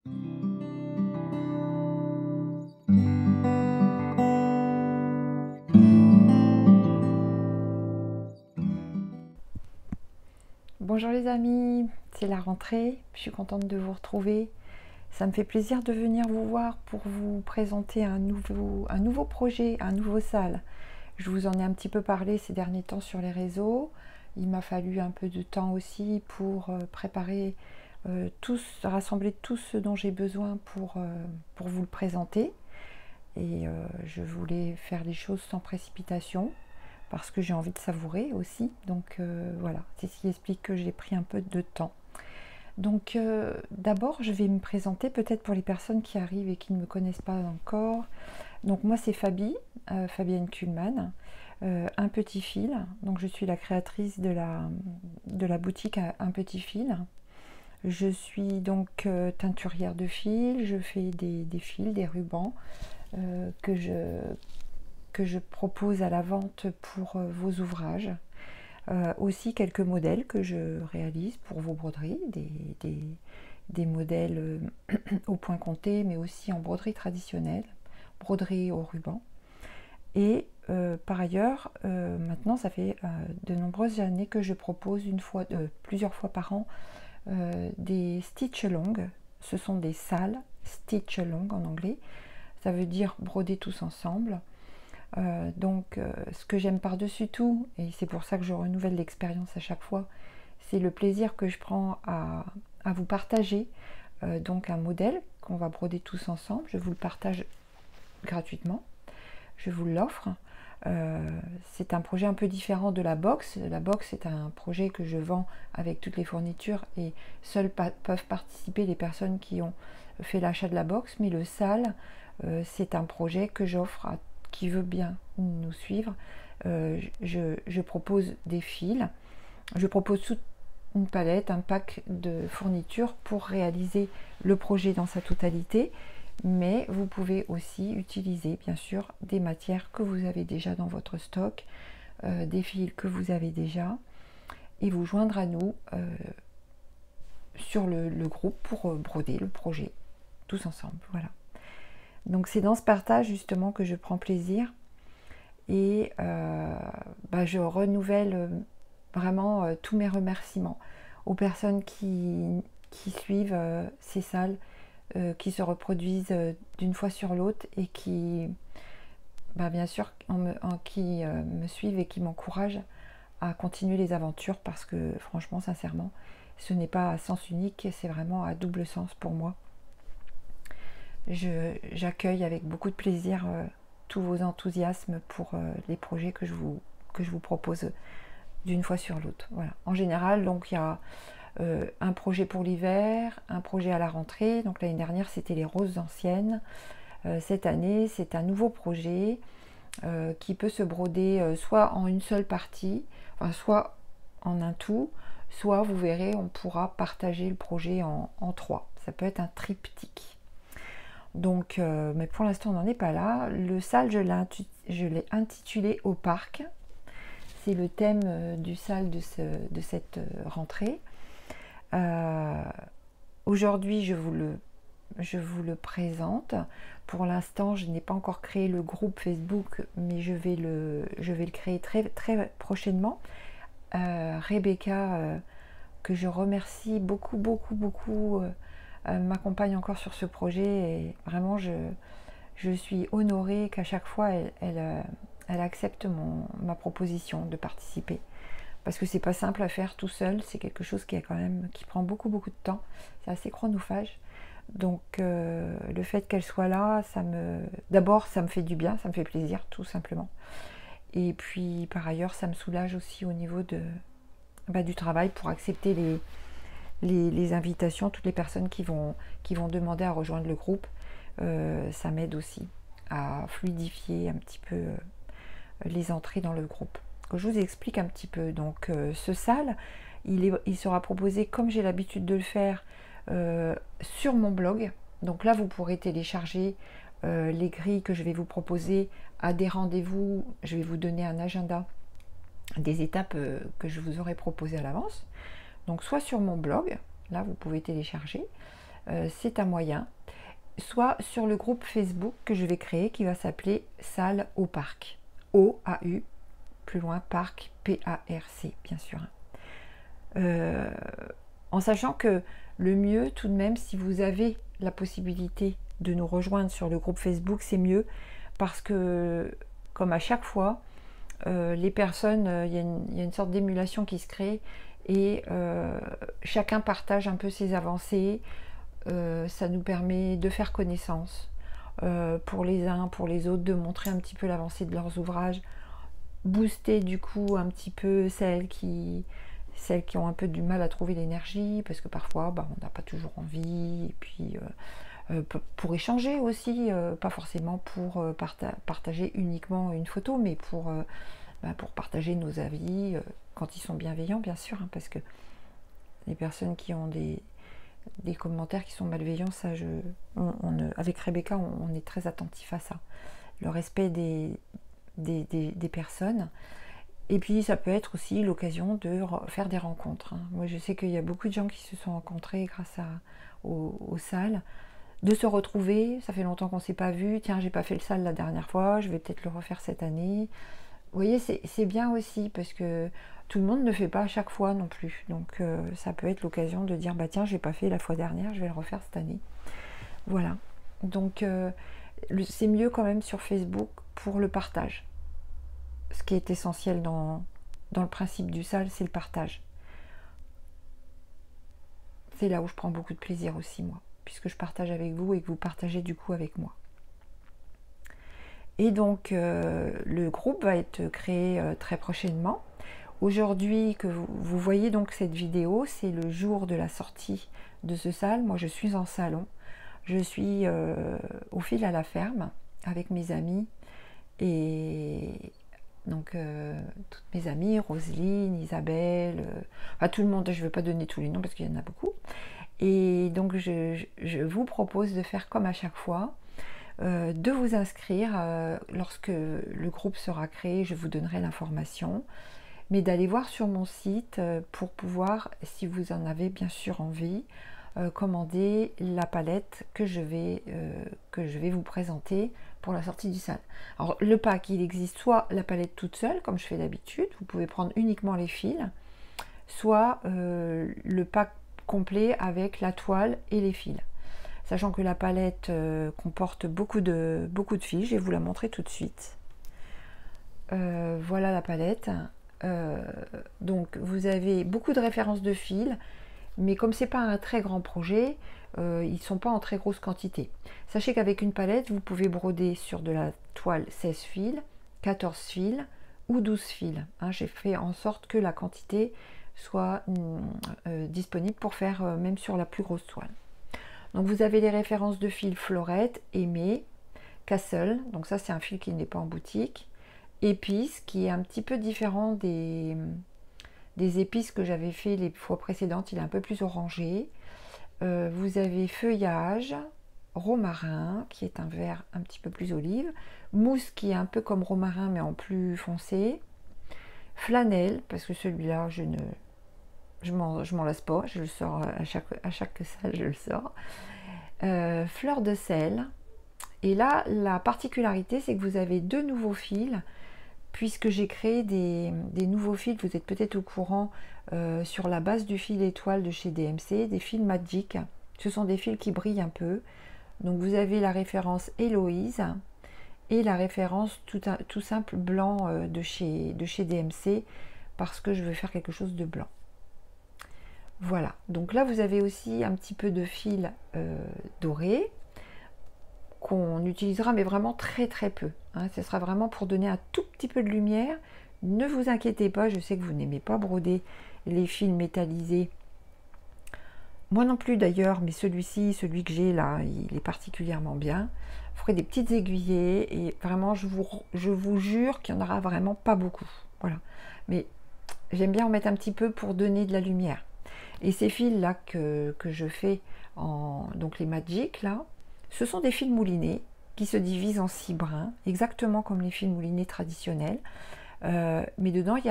Bonjour les amis, c'est la rentrée, je suis contente de vous retrouver. Ça me fait plaisir de venir vous voir pour vous présenter un nouveau projet, un nouveau salle. Je vous en ai un petit peu parlé ces derniers temps sur les réseaux. Il m'a fallu un peu de temps aussi pour préparer rassembler tout ce dont j'ai besoin pour vous le présenter. Et je voulais faire les choses sans précipitation, parce que j'ai envie de savourer aussi. Donc voilà, c'est ce qui explique que j'ai pris un peu de temps. Donc d'abord, je vais me présenter peut-être pour les personnes qui arrivent et qui ne me connaissent pas encore. Donc moi, c'est Fabienne Kuhlmann, Un Petit Fil. Donc je suis la créatrice de la boutique Un Petit Fil. Je suis donc teinturière de fil, je fais des fils, des rubans que je propose à la vente pour vos ouvrages. Aussi quelques modèles que je réalise pour vos broderies, des modèles au point compté, mais aussi en broderie traditionnelle, broderie au ruban. Et par ailleurs, maintenant ça fait de nombreuses années que je propose plusieurs fois par an des stitch along. Ce sont des salles stitch along en anglais. Ça veut dire broder tous ensemble. Ce que j'aime par-dessus tout, et c'est pour ça que je renouvelle l'expérience à chaque fois, c'est le plaisir que je prends à vous partager donc un modèle qu'on va broder tous ensemble. Je vous le partage gratuitement, je vous l'offre. C'est un projet un peu différent de la box. La box, c'est un projet que je vends avec toutes les fournitures et seules peuvent participer les personnes qui ont fait l'achat de la box. Mais le SAL, c'est un projet que j'offre à qui veut bien nous suivre. Je propose des fils, je propose toute une palette, un pack de fournitures pour réaliser le projet dans sa totalité. Mais vous pouvez aussi utiliser bien sûr des matières que vous avez déjà dans votre stock, des fils que vous avez déjà, et vous joindre à nous sur le groupe pour broder le projet tous ensemble. Voilà. Donc c'est dans ce partage justement que je prends plaisir, et je renouvelle vraiment tous mes remerciements aux personnes qui suivent ces salles, qui se reproduisent d'une fois sur l'autre et qui, bien sûr, qui me suivent et qui m'encouragent à continuer les aventures, parce que franchement, sincèrement, ce n'est pas à sens unique, c'est vraiment à double sens pour moi. J'accueille avec beaucoup de plaisir tous vos enthousiasmes pour les projets que je vous propose d'une fois sur l'autre. Voilà. En général, donc il y a un projet pour l'hiver, un projet à la rentrée. Donc l'année dernière, c'était les roses anciennes. Cette année, c'est un nouveau projet qui peut se broder soit en une seule partie, enfin, soit en un tout, soit vous verrez, on pourra partager le projet en trois. Ça peut être un triptyque. Donc, mais pour l'instant, on n'en est pas là. Le salle, je l'ai intitulé Au Parc. C'est le thème du salle de cette rentrée. Aujourd'hui, je vous le présente. Pour l'instant, je n'ai pas encore créé le groupe Facebook, mais je vais le créer très, très prochainement. Rebecca, que je remercie beaucoup, beaucoup, beaucoup, m'accompagne encore sur ce projet, et vraiment, je suis honorée qu'à chaque fois, elle accepte ma proposition de participer. Parce que c'est pas simple à faire tout seul, c'est quelque chose qui prend beaucoup, beaucoup de temps. C'est assez chronophage. Donc le fait qu'elle soit là, d'abord ça me fait du bien, ça me fait plaisir tout simplement. Et puis par ailleurs, ça me soulage aussi au niveau du travail, pour accepter les invitations, toutes les personnes qui vont demander à rejoindre le groupe. Ça m'aide aussi à fluidifier un petit peu les entrées dans le groupe. Je vous explique un petit peu. Donc ce salle, il sera proposé comme j'ai l'habitude de le faire sur mon blog. Donc là, vous pourrez télécharger les grilles que je vais vous proposer à des rendez-vous. Je vais vous donner un agenda des étapes que je vous aurai proposées à l'avance. Donc soit sur mon blog, là vous pouvez télécharger, c'est un moyen, soit sur le groupe Facebook que je vais créer qui va s'appeler Salle au Parc. O-A-U, plus loin, Parc, P-A-R-C, bien sûr. En sachant que le mieux, tout de même, si vous avez la possibilité de nous rejoindre sur le groupe Facebook, c'est mieux parce que, comme à chaque fois, les personnes, il y a une sorte d'émulation qui se crée et chacun partage un peu ses avancées. Ça nous permet de faire connaissance pour les uns, pour les autres, de montrer un petit peu l'avancée de leurs ouvrages, booster du coup un petit peu celles qui ont un peu du mal à trouver l'énergie, parce que parfois bah, on n'a pas toujours envie, et puis pour échanger aussi, pas forcément pour partager uniquement une photo, mais pour partager nos avis, quand ils sont bienveillants bien sûr, hein, parce que les personnes qui ont des commentaires qui sont malveillants, ça avec Rebecca on est très attentif à ça, le respect des personnes. Et puis ça peut être aussi l'occasion de faire des rencontres, hein. Moi je sais qu'il y a beaucoup de gens qui se sont rencontrés grâce aux salles, de se retrouver, ça fait longtemps qu'on ne s'est pas vu, tiens j'ai pas fait le salle la dernière fois, je vais peut-être le refaire cette année. Vous voyez, c'est bien aussi, parce que tout le monde ne fait pas à chaque fois non plus, donc ça peut être l'occasion de dire bah tiens j'ai pas fait la fois dernière, je vais le refaire cette année. Voilà, donc c'est mieux quand même sur Facebook pour le partage. Ce qui est essentiel dans le principe du salle, c'est le partage. C'est là où je prends beaucoup de plaisir aussi, moi, puisque je partage avec vous et que vous partagez du coup avec moi. Et donc, le groupe va être créé très prochainement. Aujourd'hui, que vous voyez donc cette vidéo, c'est le jour de la sortie de ce salle. Moi, je suis en salon. Je suis au fil à la ferme avec mes amis et donc toutes mes amies, Roselyne, Isabelle, enfin tout le monde, je ne vais pas donner tous les noms parce qu'il y en a beaucoup. Et donc je vous propose de faire comme à chaque fois, de vous inscrire lorsque le groupe sera créé, je vous donnerai l'information, mais d'aller voir sur mon site pour pouvoir, si vous en avez bien sûr envie, commander la palette que je vais vous présenter pour la sortie du salle. Alors le pack, il existe soit la palette toute seule, comme je fais d'habitude, vous pouvez prendre uniquement les fils, soit le pack complet avec la toile et les fils. Sachant que la palette comporte beaucoup de fils, je vais vous la montrer tout de suite. Voilà la palette. Donc vous avez beaucoup de références de fils, mais comme c'est pas un très grand projet, ils sont pas en très grosse quantité. Sachez qu'avec une palette, vous pouvez broder sur de la toile 16 fils, 14 fils ou 12 fils. Hein, j'ai fait en sorte que la quantité soit disponible pour faire même sur la plus grosse toile. Donc vous avez les références de fils Florette, Aimé, Castle, donc ça c'est un fil qui n'est pas en boutique, Épice, qui est un petit peu différent des épices que j'avais fait les fois précédentes, il est un peu plus orangé. Vous avez Feuillage, Romarin, qui est un vert un petit peu plus olive, Mousse, qui est un peu comme Romarin mais en plus foncé, Flanelle, parce que celui-là je m'en lasse pas, je le sors à chaque salle, je le sors. Fleur de sel. Et là, la particularité, c'est que vous avez deux nouveaux fils, puisque j'ai créé des nouveaux fils, vous êtes peut-être au courant, sur la base du fil étoile de chez DMC, des fils Magic. Ce sont des fils qui brillent un peu. Donc vous avez la référence Héloïse et la référence tout simple blanc de chez DMC, parce que je veux faire quelque chose de blanc. Voilà, donc là vous avez aussi un petit peu de fil doré qu'on utilisera mais vraiment très très peu, hein. Ce sera vraiment pour donner un tout petit peu de lumière. Ne vous inquiétez pas, je sais que vous n'aimez pas broder les fils métallisés, moi non plus d'ailleurs, mais celui-ci, celui que j'ai là, il est particulièrement bien. Vous ferez des petites aiguillées et vraiment je vous jure qu'il n'y en aura vraiment pas beaucoup, voilà, mais j'aime bien en mettre un petit peu pour donner de la lumière. Et ces fils là que je fais donc les Magic là, ce sont des fils moulinés qui se divisent en 6 brins, exactement comme les fils moulinés traditionnels, mais dedans il y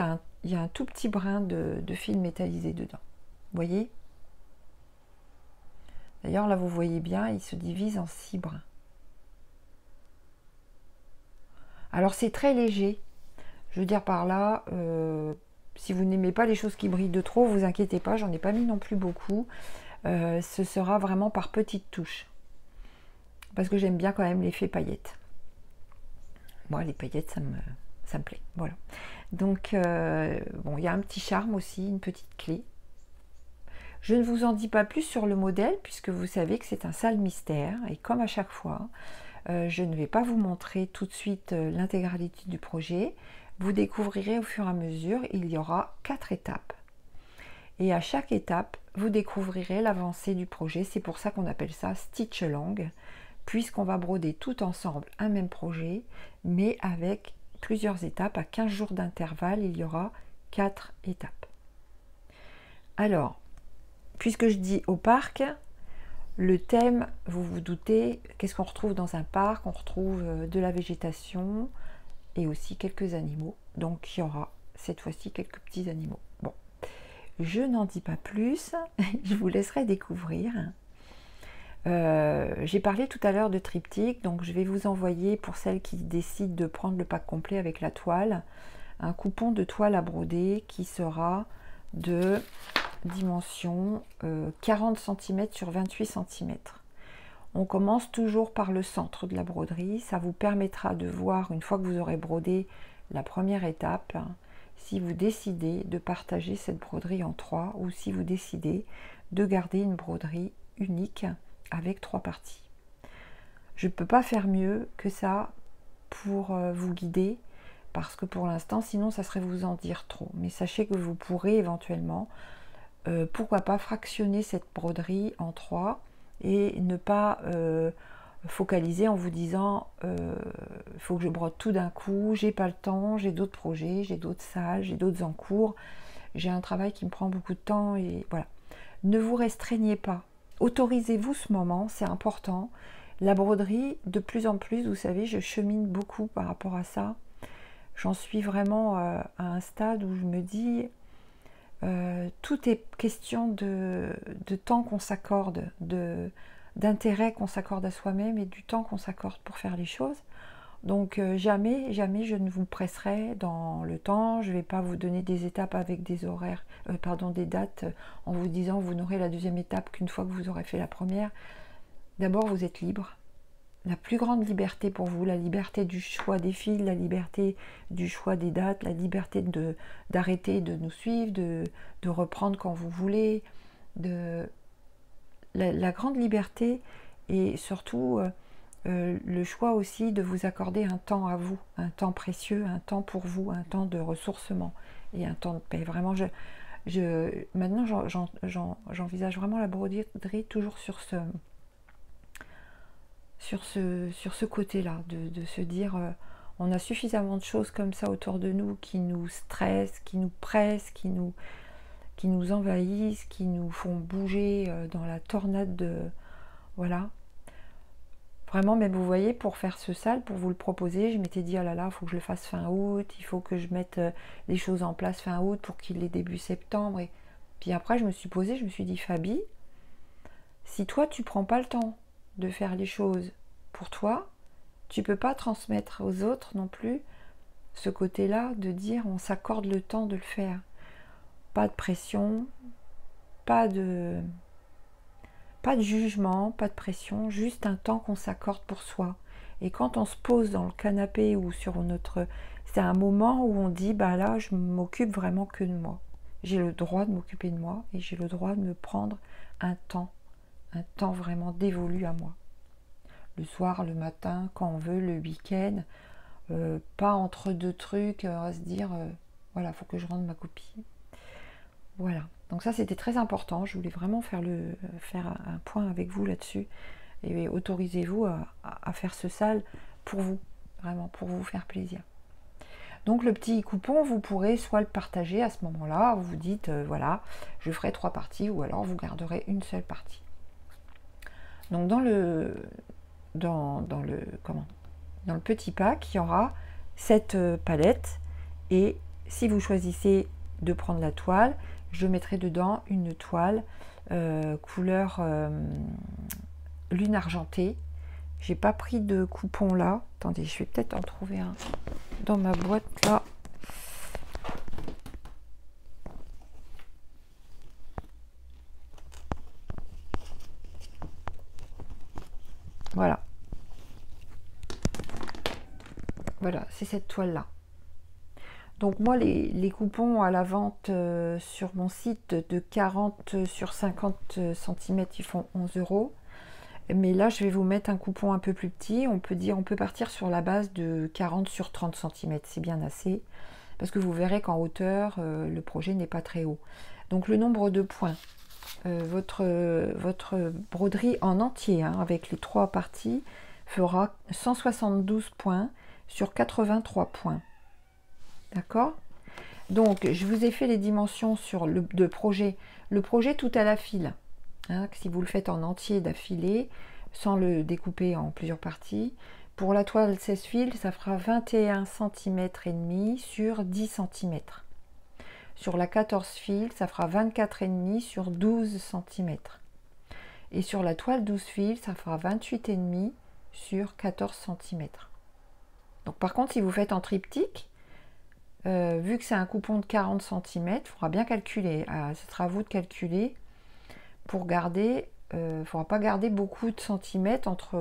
a un tout petit brin de fils métallisé dedans, vous voyez. D'ailleurs, là, vous voyez bien, il se divise en 6 brins. Alors, c'est très léger. Je veux dire par là, si vous n'aimez pas les choses qui brillent de trop, vous inquiétez pas, j'en ai pas mis non plus beaucoup. Ce sera vraiment par petites touches. Parce que j'aime bien quand même l'effet paillettes. Moi, les paillettes, ça me plaît. Voilà. Donc, bon, il y a un petit charme aussi, une petite clé. Je ne vous en dis pas plus sur le modèle, puisque vous savez que c'est un sale mystère. Et comme à chaque fois, je ne vais pas vous montrer tout de suite l'intégralité du projet. Vous découvrirez au fur et à mesure, il y aura 4 étapes. Et à chaque étape, vous découvrirez l'avancée du projet. C'est pour ça qu'on appelle ça Stitch Along, puisqu'on va broder tout ensemble un même projet, mais avec plusieurs étapes. À 15 jours d'intervalle, il y aura 4 étapes. Alors, puisque je dis au parc, le thème, vous vous doutez, qu'est-ce qu'on retrouve dans un parc? On retrouve de la végétation et aussi quelques animaux. Donc il y aura cette fois-ci quelques petits animaux. Bon, je n'en dis pas plus, je vous laisserai découvrir. J'ai parlé tout à l'heure de triptyque, donc je vais vous envoyer, pour celles qui décident de prendre le pack complet avec la toile, un coupon de toile à broder qui sera de dimension 40 cm sur 28 cm. On commence toujours par le centre de la broderie. Ça vous permettra de voir, une fois que vous aurez brodé la première étape, si vous décidez de partager cette broderie en 3 ou si vous décidez de garder une broderie unique avec 3 parties. Je ne peux pas faire mieux que ça pour vous guider, parce que pour l'instant, sinon ça serait vous en dire trop. Mais sachez que vous pourrez éventuellement, pourquoi pas, fractionner cette broderie en 3 et ne pas focaliser en vous disant il faut que je brode tout d'un coup, j'ai pas le temps, j'ai d'autres projets, j'ai d'autres salles, j'ai d'autres en cours, j'ai un travail qui me prend beaucoup de temps, et voilà. Ne vous restreignez pas, autorisez-vous ce moment, c'est important. La broderie, de plus en plus, vous savez, je chemine beaucoup par rapport à ça. J'en suis vraiment à un stade où je me dis tout est question de temps qu'on s'accorde, d'intérêt qu'on s'accorde à soi-même et du temps qu'on s'accorde pour faire les choses. Donc jamais je ne vous presserai dans le temps. Je ne vais pas vous donner des étapes avec des horaires, des dates, en vous disant vous n'aurez la deuxième étape qu'une fois que vous aurez fait la première. D'abord, vous êtes libre. La plus grande liberté pour vous, la liberté du choix des fils, la liberté du choix des dates, la liberté d'arrêter de nous suivre, de reprendre quand vous voulez, la grande liberté, et surtout le choix aussi de vous accorder un temps à vous, un temps précieux, un temps pour vous, un temps de ressourcement et un temps de paix. Vraiment, maintenant j'envisage vraiment la broderie toujours sur ce côté-là, de se dire on a suffisamment de choses comme ça autour de nous qui nous stressent, qui nous pressent, qui nous envahissent, qui nous font bouger dans la tornade de... Voilà. Vraiment, même vous voyez, pour faire ce sale, pour vous le proposer, je m'étais dit, oh là là, il faut que je le fasse fin août, il faut que je mette les choses en place fin août pour qu'il ait début septembre. Et puis après, je me suis posée, je me suis dit, Fabi, si toi, tu prends pas le temps de faire les choses pour toi, tu peux pas transmettre aux autres non plus ce côté-là de dire on s'accorde le temps de le faire. Pas de pression, pas de jugement, pas de pression, juste un temps qu'on s'accorde pour soi. Et quand on se pose dans le canapé ou sur notre... C'est un moment où on dit, bah là, je m'occupe vraiment que de moi. J'ai le droit de m'occuper de moi et j'ai le droit de me prendre un temps vraiment dévolu à moi. Le soir, le matin, quand on veut, le week-end, pas entre deux trucs, à se dire, voilà, faut que je rende ma copie. Voilà. Donc ça, c'était très important. Je voulais vraiment faire un point avec vous là-dessus. Et autorisez-vous à faire ce sale pour vous, vraiment, pour vous faire plaisir. Donc le petit coupon, vous pourrez soit le partager à ce moment-là, vous vous dites, voilà, je ferai 3 parties, ou alors vous garderez une seule partie. Donc dans le petit pack, il y aura cette palette, et si vous choisissez de prendre la toile, je mettrai dedans une toile couleur lune argentée. J'ai pas pris de coupon là. Attendez, je vais peut-être en trouver un dans ma boîte là. Voilà. Voilà, c'est cette toile là. Donc moi, les coupons à la vente sur mon site de 40 sur 50 cm, ils font 11 €. Mais là, je vais vous mettre un coupon un peu plus petit. On peut partir sur la base de 40 sur 30 cm. C'est bien assez. Parce que vous verrez qu'en hauteur, le projet n'est pas très haut. Donc le nombre de points. Votre broderie en entier, hein, avec les 3 parties, fera 172 points sur 83 points. D'accord? Donc, je vous ai fait les dimensions sur le projet. Le projet tout à la file. Hein, si vous le faites en entier d'affilée, sans le découper en plusieurs parties. Pour la toile 16 fils, ça fera 21 cm et demi sur 10 cm. Sur la 14 fils, ça fera 24,5 sur 12 cm. Et sur la toile 12 fils, ça fera 28,5 sur 14 cm. Donc par contre, si vous faites en triptyque, vu que c'est un coupon de 40 cm, il faudra bien calculer. Ce sera à vous de calculer pour garder. Il ne faudra pas garder beaucoup de centimètres entre.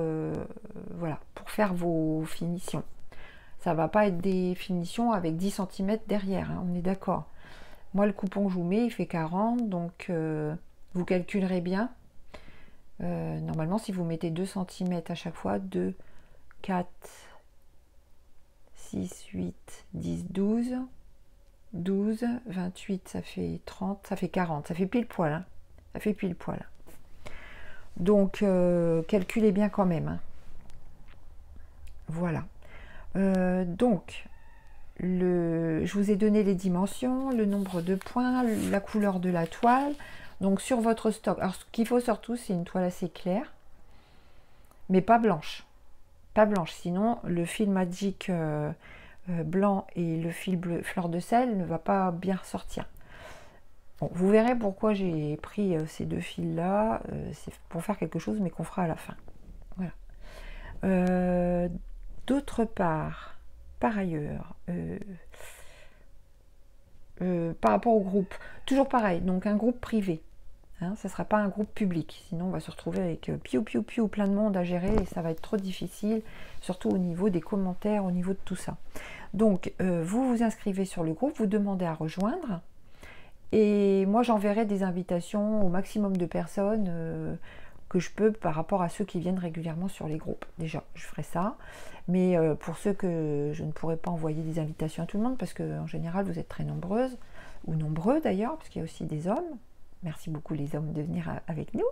Voilà, pour faire vos finitions. Ça ne va pas être des finitions avec 10 cm derrière, hein, on est d'accord. Moi, le coupon que je vous mets, il fait 40, donc vous calculerez bien. Normalement, si vous mettez 2 cm à chaque fois, 2, 4, 6, 8, 10, 12, 12, 28, ça fait 30, ça fait 40, ça fait pile poil, hein. Ça fait pile poil. Donc, calculez bien quand même, hein. Voilà. Donc, je vous ai donné les dimensions, le nombre de points, la couleur de la toile. Donc, sur votre stock, alors ce qu'il faut surtout, c'est une toile assez claire, mais pas blanche. Pas blanche, sinon le fil Magic blanc et le fil bleu fleur de sel ne va pas bien ressortir. Bon, vous verrez pourquoi j'ai pris ces deux fils là, c'est pour faire quelque chose mais qu'on fera à la fin. Voilà. D'autre part, par ailleurs, par rapport au groupe, toujours pareil, donc un groupe privé. Hein, ça ne sera pas un groupe public, sinon on va se retrouver avec piou plein de monde à gérer et ça va être trop difficile, surtout au niveau des commentaires, au niveau de tout ça. Donc vous vous inscrivez sur le groupe, vous demandez à rejoindre et moi j'enverrai des invitations au maximum de personnes que je peux par rapport à ceux qui viennent régulièrement sur les groupes. Déjà, je ferai ça, mais pour ceux que je ne pourrai pas envoyer des invitations à tout le monde, parce qu'en général vous êtes très nombreuses, ou nombreux d'ailleurs, parce qu'il y a aussi des hommes. Merci beaucoup les hommes de venir avec nous.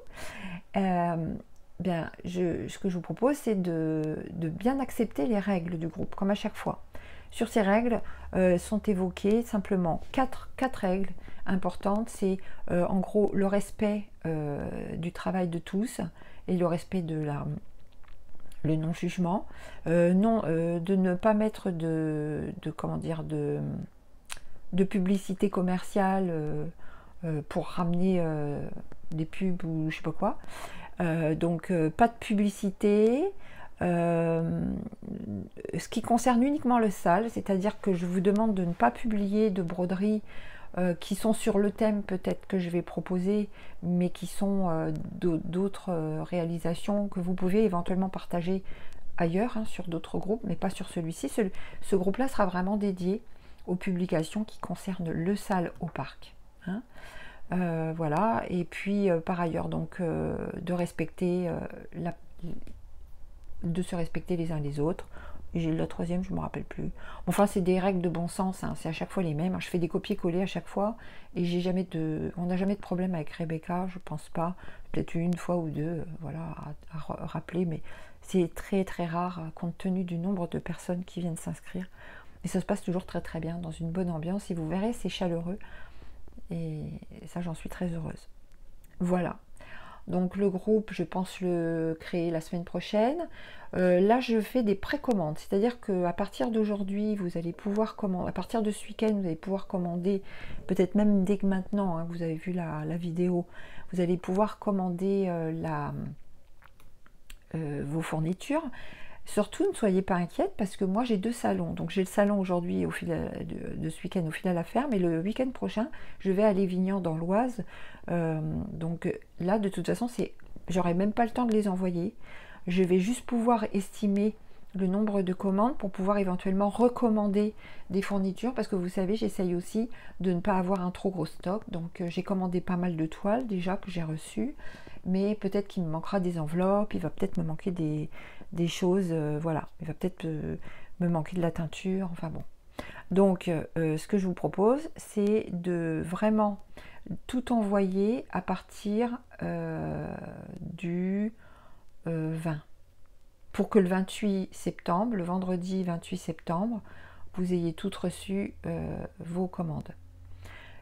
Bien, ce que je vous propose, c'est de bien accepter les règles du groupe, comme à chaque fois. Sur ces règles sont évoquées simplement quatre règles importantes. C'est en gros le respect du travail de tous et le respect de le non-jugement. De ne pas mettre de publicité commerciale pour ramener des pubs ou je sais pas quoi. Donc pas de publicité. Ce qui concerne uniquement le sale, c'est-à-dire que je vous demande de ne pas publier de broderies qui sont sur le thème peut-être que je vais proposer, mais qui sont d'autres réalisations que vous pouvez éventuellement partager ailleurs, hein, sur d'autres groupes, mais pas sur celui-ci. Ce groupe-là sera vraiment dédié aux publications qui concernent le sale au parc. Hein. Voilà, et puis par ailleurs donc de respecter de se respecter les uns les autres. J'ai la troisième, je ne me rappelle plus. Enfin, c'est des règles de bon sens, hein, c'est à chaque fois les mêmes. Je fais des copier-coller à chaque fois et on n'a jamais de problème avec Rebecca, je pense pas. Peut-être une fois ou deux, voilà, à rappeler, mais c'est très très rare compte tenu du nombre de personnes qui viennent s'inscrire. Et ça se passe toujours très très bien, dans une bonne ambiance. Et vous verrez, c'est chaleureux. Et ça, j'en suis très heureuse. Voilà. Donc le groupe, je pense le créer la semaine prochaine. Là, je fais des précommandes, c'est-à-dire qu'à partir d'aujourd'hui, vous allez pouvoir commander, à partir de ce week-end, vous allez pouvoir commander, peut-être même dès que maintenant, hein, vous avez vu la vidéo, vous allez pouvoir commander vos fournitures. Surtout, ne soyez pas inquiète parce que moi j'ai 2 salons. Donc j'ai le salon aujourd'hui de ce week-end au fil à la ferme et le week-end prochain, je vais à Lévignan dans l'Oise. Donc là, de toute façon, j'aurai même pas le temps de les envoyer. Je vais juste pouvoir estimer le nombre de commandes pour pouvoir éventuellement recommander des fournitures parce que vous savez, j'essaye aussi de ne pas avoir un trop gros stock. Donc j'ai commandé pas mal de toiles déjà que j'ai reçues, mais peut-être qu'il me manquera des enveloppes, il va peut-être me manquer des choses, voilà, il va peut-être me manquer de la teinture, enfin bon. Donc ce que je vous propose, c'est de vraiment tout envoyer à partir du 20. Pour que le 28 septembre, le vendredi 28 septembre, vous ayez toutes reçu vos commandes.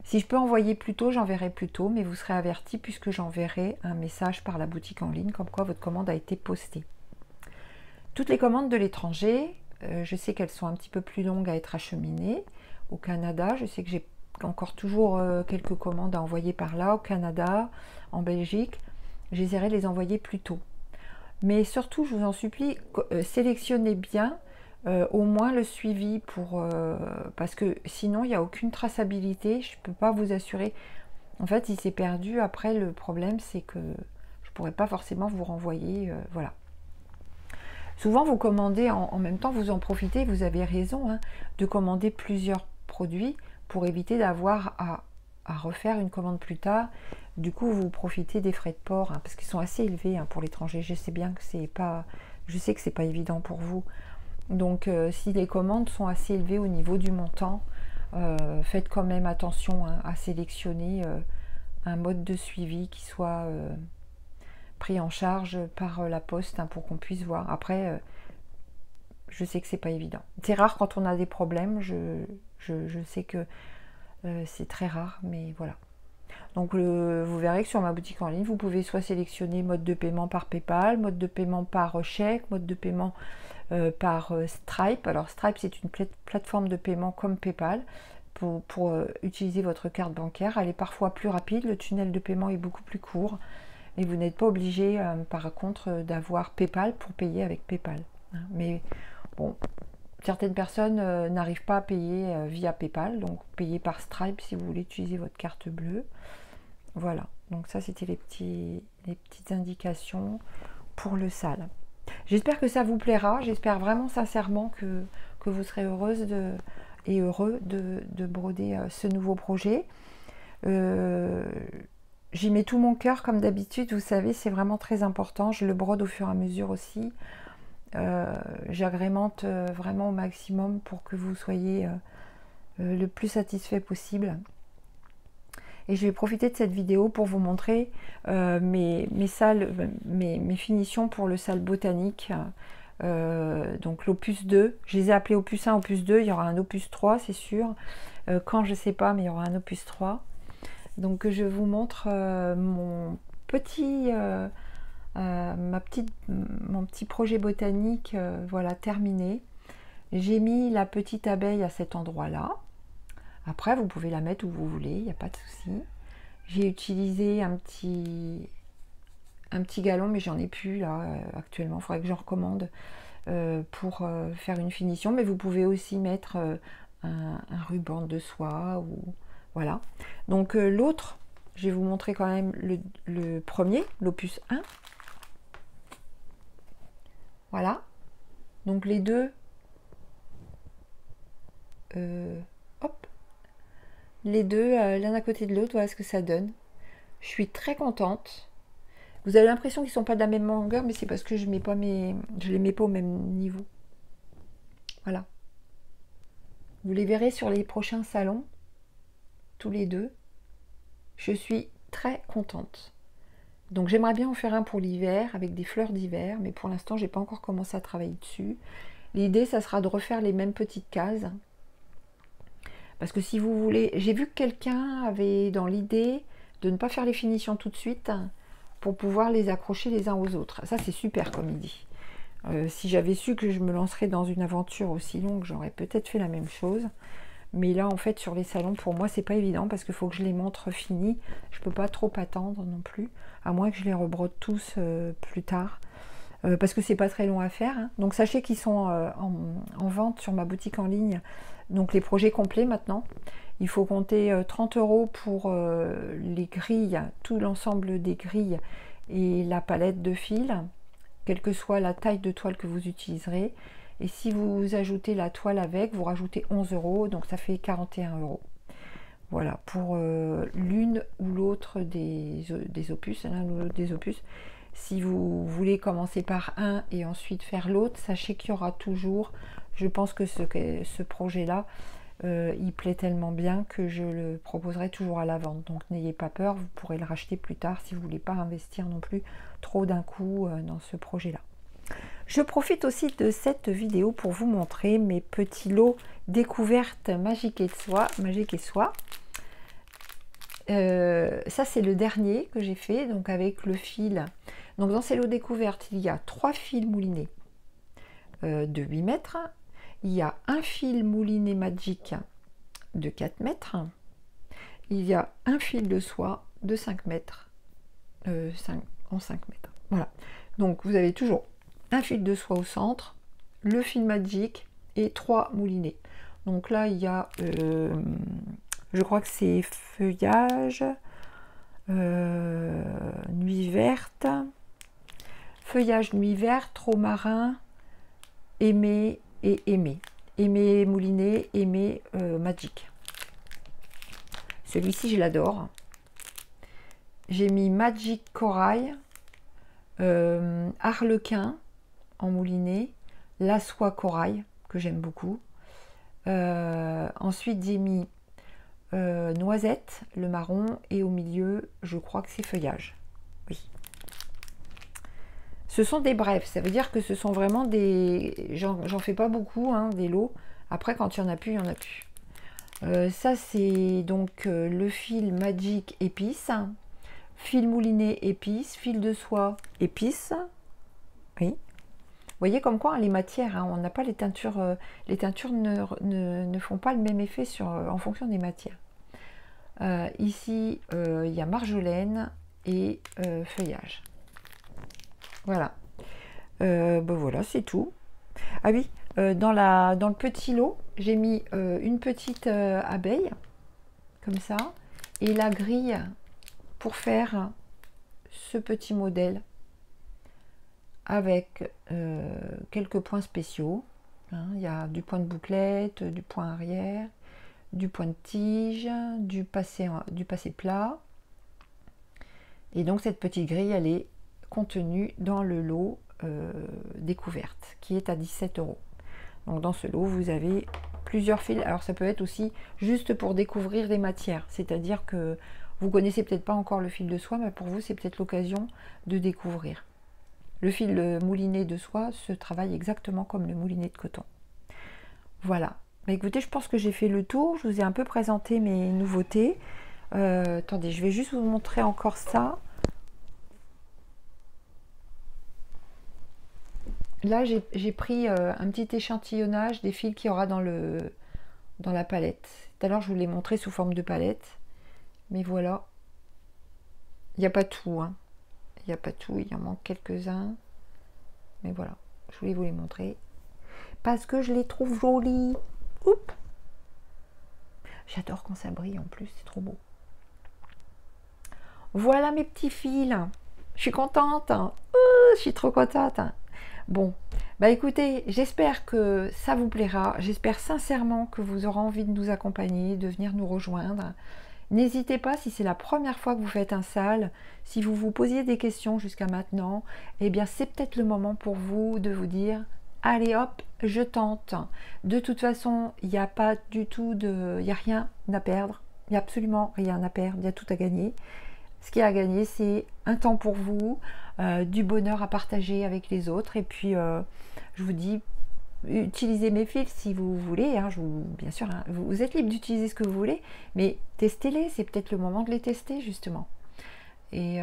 Si je peux envoyer plus tôt, j'enverrai plus tôt, mais vous serez averti puisque j'enverrai un message par la boutique en ligne comme quoi votre commande a été postée. Toutes les commandes de l'étranger, je sais qu'elles sont un petit peu plus longues à être acheminées. Au Canada, je sais que j'ai encore toujours quelques commandes à envoyer par là. Au Canada, en Belgique, j'essaierai de les envoyer plus tôt. Mais surtout, je vous en supplie, sélectionnez bien au moins le suivi parce que sinon, il n'y a aucune traçabilité. Je ne peux pas vous assurer. En fait, il s'est perdu. Après, le problème, c'est que je ne pourrais pas forcément vous renvoyer. Voilà. Souvent, vous commandez en même temps, vous en profitez, vous avez raison, hein, de commander plusieurs produits pour éviter d'avoir à refaire une commande plus tard. Du coup, vous profitez des frais de port, hein, parce qu'ils sont assez élevés hein, pour l'étranger. Je sais bien que c'est pas évident pour vous. Donc, si les commandes sont assez élevées au niveau du montant, faites quand même attention hein, à sélectionner un mode de suivi qui soit pris en charge par la poste hein, pour qu'on puisse voir. Après, je sais que c'est pas évident. C'est rare quand on a des problèmes, je sais que c'est très rare, mais voilà. Donc vous verrez que sur ma boutique en ligne, vous pouvez soit sélectionner mode de paiement par PayPal, mode de paiement par chèque, mode de paiement par Stripe. Alors Stripe, c'est une plateforme de paiement comme PayPal pour utiliser votre carte bancaire. Elle est parfois plus rapide, le tunnel de paiement est beaucoup plus court. Et vous n'êtes pas obligé, par contre, d'avoir PayPal pour payer avec PayPal. Mais bon, certaines personnes n'arrivent pas à payer via PayPal, donc payez par Stripe si vous voulez utiliser votre carte bleue. Voilà, donc ça c'était les petites indications pour le SAL. J'espère que ça vous plaira, j'espère vraiment sincèrement que vous serez heureuse et heureux de broder ce nouveau projet. J'y mets tout mon cœur comme d'habitude, vous savez, c'est vraiment très important. Je le brode au fur et à mesure aussi. J'agrémente vraiment au maximum pour que vous soyez le plus satisfait possible. Et je vais profiter de cette vidéo pour vous montrer mes finitions pour le SAL botanique. Donc l'opus 2, je les ai appelés opus 1, opus 2, il y aura un opus 3 c'est sûr. Quand je sais pas, mais il y aura un opus 3. Donc je vous montre mon petit projet botanique, voilà, terminé. J'ai mis la petite abeille à cet endroit-là. Après, vous pouvez la mettre où vous voulez, il n'y a pas de souci. J'ai utilisé un petit galon, mais j'en ai plus là actuellement. Il faudrait que j'en recommande pour faire une finition. Mais vous pouvez aussi mettre un ruban de soie ou voilà. Donc l'autre, je vais vous montrer quand même le premier, l'opus 1. Voilà. Donc les deux, hop, les deux l'un à côté de l'autre, voilà ce que ça donne. Je suis très contente. Vous avez l'impression qu'ils ne sont pas de la même longueur, mais c'est parce que je les mets pas au même niveau. Voilà. Vous les verrez sur les prochains salons, tous les deux. Je suis très contente. Donc j'aimerais bien en faire un pour l'hiver avec des fleurs d'hiver, mais pour l'instant j'ai pas encore commencé à travailler dessus. L'idée ça sera de refaire les mêmes petites cases. Parce que si vous voulez, j'ai vu que quelqu'un avait dans l'idée de ne pas faire les finitions tout de suite pour pouvoir les accrocher les uns aux autres. Ça, c'est super comme il dit. Si j'avais su que je me lancerais dans une aventure aussi longue, j'aurais peut-être fait la même chose. Mais là, en fait, sur les salons, pour moi, c'est pas évident parce qu'il faut que je les montre finis. Je peux pas trop attendre non plus, à moins que je les rebrote tous plus tard. Parce que c'est pas très long à faire. Hein. Donc sachez qu'ils sont en vente sur ma boutique en ligne. Donc les projets complets maintenant. Il faut compter 30 € pour les grilles, tout l'ensemble des grilles et la palette de fils, quelle que soit la taille de toile que vous utiliserez. Et si vous ajoutez la toile avec, vous rajoutez 11 €, donc ça fait 41 €. Voilà, pour l'une ou l'autre des opus, l'un ou l'autre des opus. Si vous voulez commencer par un et ensuite faire l'autre, sachez qu'il y aura toujours, je pense que ce projet-là, il plaît tellement bien que je le proposerai toujours à la vente. Donc n'ayez pas peur, vous pourrez le racheter plus tard si vous ne voulez pas investir non plus trop d'un coup dans ce projet-là. Je profite aussi de cette vidéo pour vous montrer mes petits lots découvertes magiques et soie. Ça c'est le dernier que j'ai fait, donc avec le fil. Donc dans ces lots découvertes, il y a 3 fils moulinés de 8 mètres. Il y a un fil mouliné Magic de 4 mètres. Il y a un fil de soie de 5 mètres. 5 mètres. Voilà. Donc vous avez toujours un fil de soie au centre, le fil Magic et 3 moulinés. Donc là, il y a, je crois que c'est feuillage, nuit verte, feuillage nuit verte, romarin, aimé et aimé. Aimé mouliné, aimé Magic. Celui-ci, je l'adore. J'ai mis Magic corail, arlequin en mouliné, la soie corail que j'aime beaucoup. Ensuite, j'ai mis noisette, le marron, et au milieu, je crois que c'est feuillage. Oui. Ce sont des brefs, ça veut dire que ce sont vraiment des... J'en fais pas beaucoup, hein, des lots. Après, quand il y en a plus, il y en a plus. Ça, c'est donc le fil Magic épice, fil mouliné épice, fil de soie épice. Oui. Vous voyez comme quoi, hein, les matières, hein, on n'a pas les teintures ne font pas le même effet en fonction des matières. Ici, il y a marjolaine et feuillage. Voilà. Ben voilà, c'est tout. Ah oui, dans le petit lot, j'ai mis une petite abeille, comme ça, et la grille pour faire ce petit modèle avec quelques points spéciaux. Hein, il y a du point de bouclette, du point arrière, du point de tige, du passé plat. Et donc cette petite grille, elle est contenue dans le lot découverte, qui est à 17 €. Donc dans ce lot, vous avez plusieurs fils. Alors ça peut être aussi juste pour découvrir des matières, c'est-à-dire que vous connaissez peut-être pas encore le fil de soie, mais pour vous, c'est peut-être l'occasion de découvrir. Le fil mouliné de soie se travaille exactement comme le mouliné de coton. Voilà. Bah, écoutez, je pense que j'ai fait le tour. Je vous ai un peu présenté mes nouveautés. Attendez, je vais juste vous montrer encore ça. Là, j'ai pris un petit échantillonnage des fils qu'il y aura dans la palette. Tout à l'heure, je vous l'ai montré sous forme de palette. Mais voilà. Il n'y a pas tout, hein. Il n'y a pas tout, il en manque quelques-uns. Mais voilà, je voulais vous les montrer. Parce que je les trouve jolis. Oups. J'adore quand ça brille en plus, c'est trop beau. Voilà mes petits fils. Je suis contente. Je suis trop contente. Bon, bah écoutez, j'espère que ça vous plaira. J'espère sincèrement que vous aurez envie de nous accompagner, de venir nous rejoindre. N'hésitez pas, si c'est la première fois que vous faites un sale, si vous vous posiez des questions jusqu'à maintenant, eh bien c'est peut-être le moment pour vous de vous dire « Allez hop, je tente ». De toute façon, il n'y a pas du tout il n'y a rien à perdre, il n'y a absolument rien à perdre, il y a tout à gagner. Ce qu'il y a à gagner, c'est un temps pour vous, du bonheur à partager avec les autres, et puis je vous dis, utilisez mes fils si vous voulez, hein, bien sûr, hein, vous êtes libre d'utiliser ce que vous voulez, mais testez-les, c'est peut-être le moment de les tester justement. Et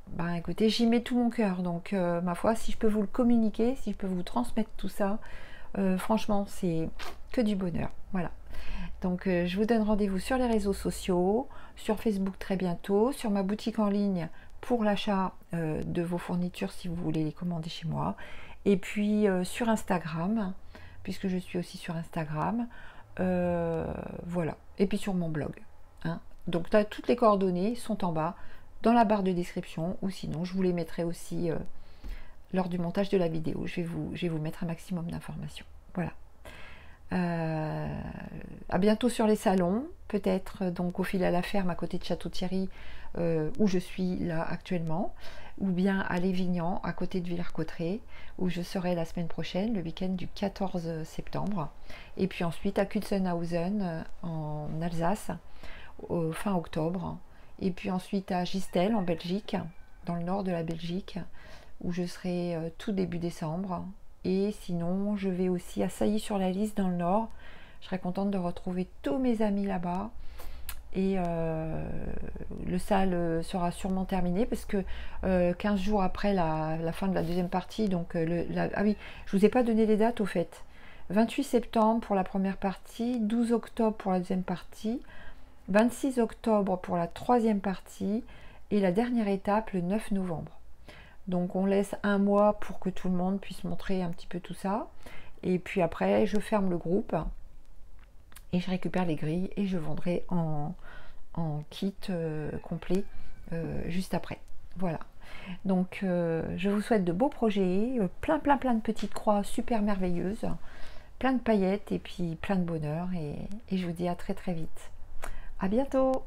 ben écoutez, j'y mets tout mon cœur. Donc ma foi, si je peux vous le communiquer, si je peux vous transmettre tout ça, franchement, c'est que du bonheur. Voilà. Donc je vous donne rendez-vous sur les réseaux sociaux, sur Facebook très bientôt, sur ma boutique en ligne pour l'achat de vos fournitures si vous voulez les commander chez moi. Et puis sur Instagram, puisque je suis aussi sur Instagram. Voilà. Et puis sur mon blog. Hein. Donc là, toutes les coordonnées sont en bas dans la barre de description, ou sinon je vous les mettrai aussi lors du montage de la vidéo. Je vais vous mettre un maximum d'informations. Voilà. À bientôt sur les salons, peut-être donc au Fil à la Ferme à côté de Château-Thierry où je suis là actuellement, ou bien à Lévignan à côté de Villers-Cotterêts où je serai la semaine prochaine, le week-end du 14 septembre, et puis ensuite à Kutzenhausen en Alsace fin octobre, et puis ensuite à Gistel en Belgique, dans le nord de la Belgique, où je serai tout début décembre. Et sinon, je vais aussi à Sailly-sur-la-Lys dans le Nord. Je serais contente de retrouver tous mes amis là-bas. Et le SAL sera sûrement terminé parce que 15 jours après la fin de la deuxième partie, donc ah oui, je vous ai pas donné les dates au fait. 28 septembre pour la première partie, 12 octobre pour la deuxième partie, 26 octobre pour la troisième partie et la dernière étape le 9 novembre. Donc on laisse un mois pour que tout le monde puisse montrer un petit peu tout ça. Et puis après, je ferme le groupe et je récupère les grilles et je vendrai en kit complet juste après. Voilà. Donc je vous souhaite de beaux projets, plein de petites croix super merveilleuses, plein de paillettes et puis plein de bonheur. Et je vous dis à très vite. À bientôt!